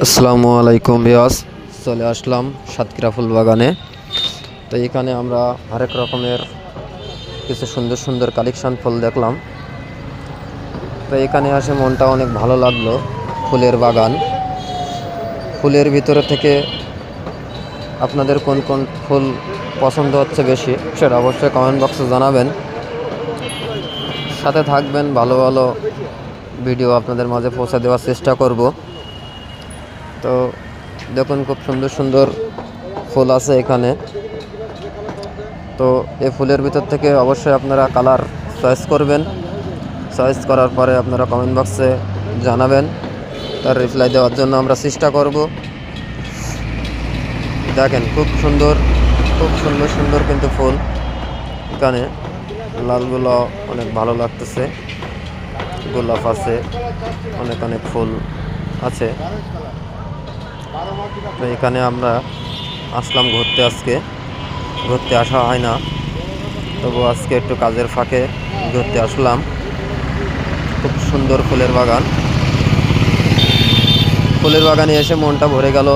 আসসালামু আলাইকুম ভিউয়ার্স, চলে আসলাম সাতক্ষীরা ফুল বাগানে। তো এখানে আমরা আরেক রকমের কিছু সুন্দর সুন্দর কালেকশন ফুল দেখলাম। তো এখানে আসে মনটা অনেক ভালো লাগলো। ফুলের বাগান, ফুলের ভিতরে থেকে আপনাদের কোন কোন ফুল পছন্দ হচ্ছে বেশি সেটা অবশ্যই কমেন্ট বক্সে জানাবেন। সাথে থাকবেন, ভালো ভালো ভিডিও আপনাদের মাঝে পৌঁছে দেওয়ার চেষ্টা করব। তো দেখুন, খুব সুন্দর সুন্দর ফুল আছে এখানে। তো এই ফুলের ভিতর থেকে অবশ্যই আপনারা কালার চয়েস করবেন। চয়েস করার পরে আপনারা কমেন্ট বক্সে জানাবেন, তার রিপ্লাই দেওয়ার জন্য আমরা চেষ্টা করব। দেখেন, খুব সুন্দর সুন্দর সুন্দর কিন্তু ফুল এখানে। লালগুলো অনেক ভালো লাগতেছে, গোলাপ আছে, অনেক অনেক ফুল আছে। তো এখানে আমরা আসলাম ঘুরতে, আজকে ঘুরতে আসা হয় না, তবু আজকে একটু কাজের ফাঁকে ঘুরতে আসলাম। খুব সুন্দর ফুলের বাগান, ফুলের বাগানে এসে মনটা ভরে গেল।